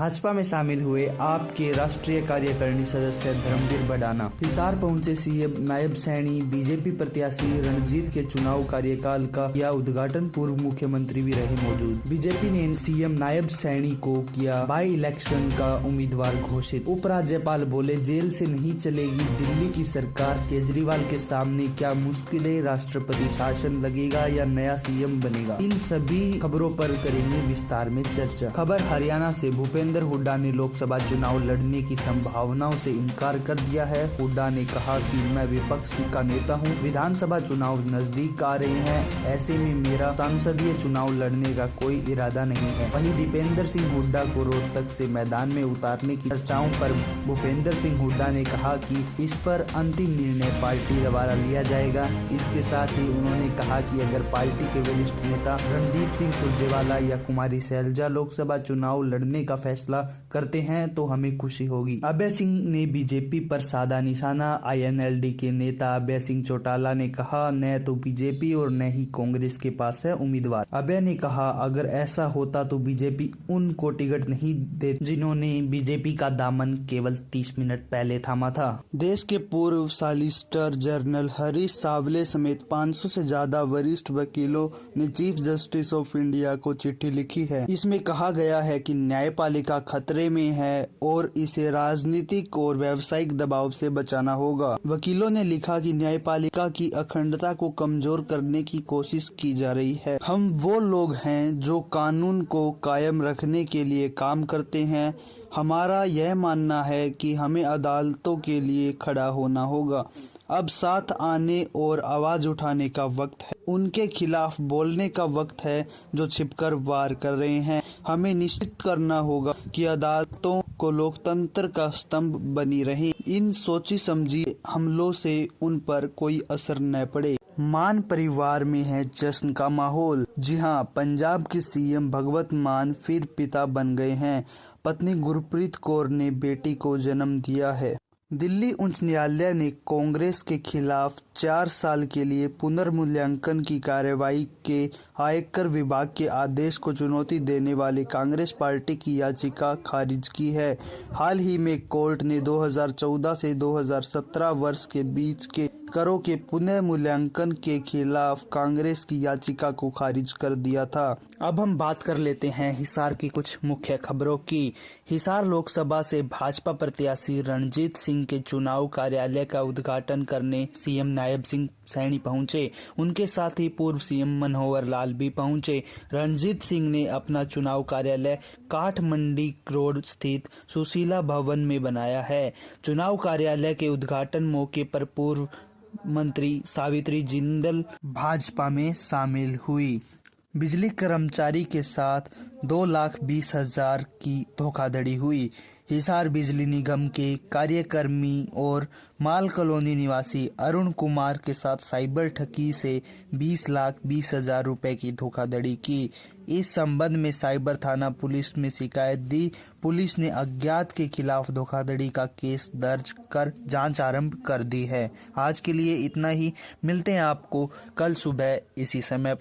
भाजपा में शामिल हुए आप के राष्ट्रीय कार्यकारिणी सदस्य धर्मवीर भडाना। हिसार पहुंचे सीएम नायब सैनी। बीजेपी प्रत्याशी रणजीत के चुनाव कार्यकाल का किया उद्घाटन। पूर्व मुख्यमंत्री भी रहे मौजूद। बीजेपी ने सीएम नायब सैनी को किया बाई इलेक्शन का उम्मीदवार घोषित। उपराज्यपाल बोले जेल से नहीं चलेगी दिल्ली की सरकार। केजरीवाल के सामने क्या मुश्किलें, राष्ट्रपति शासन लगेगा या नया सीएम बनेगा। इन सभी खबरों पर करेंगे विस्तार में चर्चा। खबर हरियाणा से। भूपेंद्र हुड्डा ने लोकसभा चुनाव लड़ने की संभावनाओं से इनकार कर दिया है। हुड्डा ने कहा कि मैं विपक्ष का नेता हूं। विधानसभा चुनाव नजदीक आ रहे हैं, ऐसे में मेरा संसदीय चुनाव लड़ने का कोई इरादा नहीं है। वहीं दीपेंद्र सिंह हुड्डा को रोहतक से मैदान में उतारने की चर्चाओं पर भूपेंद्र सिंह हुड्डा ने कहा कि इस पर अंतिम निर्णय पार्टी द्वारा लिया जाएगा। इसके साथ ही उन्होंने कहा कि अगर पार्टी के वरिष्ठ नेता रणदीप सिंह सुरजेवाला या कुमारी सैलजा लोकसभा चुनाव लड़ने का फैसला करते हैं तो हमें खुशी होगी। अभय सिंह ने बीजेपी पर साधा निशाना। INLD के नेता अभय सिंह चौटाला ने कहा न तो बीजेपी और न ही कांग्रेस के पास है उम्मीदवार। अभय ने कहा अगर ऐसा होता तो बीजेपी उनको टिकट नहीं देती जिन्होंने बीजेपी का दामन केवल 30 मिनट पहले थामा था। देश के पूर्व सॉलिसिटर जनरल हरीश सावले समेत 500 से ज्यादा वरिष्ठ वकीलों ने चीफ जस्टिस ऑफ इंडिया को चिट्ठी लिखी है। इसमें कहा गया है कि न्यायपालिका खतरे में है और इसे राजनीतिक और व्यावसायिक दबाव से बचाना होगा। वकीलों ने लिखा कि न्यायपालिका की अखंडता को कमजोर करने की कोशिश की जा रही है। हम वो लोग हैं जो कानून को कायम रखने के लिए काम करते हैं। हमारा यह मानना है कि हमें अदालतों के लिए खड़ा होना होगा। अब साथ आने और आवाज उठाने का वक्त है। उनके खिलाफ बोलने का वक्त है जो छिपकर वार कर रहे हैं। हमें निश्चित करना होगा कि अदालतों को लोकतंत्र का स्तंभ बनी रहे। इन सोची समझी हमलों से उन पर कोई असर न पड़े। मान परिवार में है जश्न का माहौल। जी हां, पंजाब के सीएम भगवंत मान फिर पिता बन गए हैं। पत्नी गुरप्रीत कौर ने बेटी को जन्म दिया है। दिल्ली उच्च न्यायालय ने कांग्रेस के खिलाफ 4 साल के लिए पुनर्मूल्यांकन की कार्रवाई के आयकर विभाग के आदेश को चुनौती देने वाली कांग्रेस पार्टी की याचिका खारिज की है। हाल ही में कोर्ट ने 2014 से 2017 वर्ष के बीच के करों के पुनर्मूल्यांकन के खिलाफ कांग्रेस की याचिका को खारिज कर दिया था। अब हम बात कर लेते हैं हिसार की कुछ मुख्य खबरों की। हिसार लोकसभा से भाजपा प्रत्याशी रणजीत सिंह के चुनाव कार्यालय का उद्घाटन करने सीएम नायब सिंह सैनी पहुंचे। उनके साथ ही पूर्व सीएम मनोहर लाल भी पहुंचे। रणजीत सिंह ने अपना चुनाव कार्यालय काठमंडी रोड स्थित सुशीला भवन में बनाया है। चुनाव कार्यालय के उद्घाटन मौके पर पूर्व मंत्री सावित्री जिंदल भाजपा में शामिल हुई। बिजली कर्मचारी के साथ 2,20,000 की धोखाधड़ी हुई। हिसार बिजली निगम के कार्यकर्मी और माल कॉलोनी निवासी अरुण कुमार के साथ साइबर ठगी से 20,20,000 रुपए की धोखाधड़ी की। इस संबंध में साइबर थाना पुलिस में शिकायत दी। पुलिस ने अज्ञात के खिलाफ धोखाधड़ी का केस दर्ज कर जांच आरंभ कर दी है। आज के लिए इतना ही। मिलते हैं आपको कल सुबह इसी समय पर।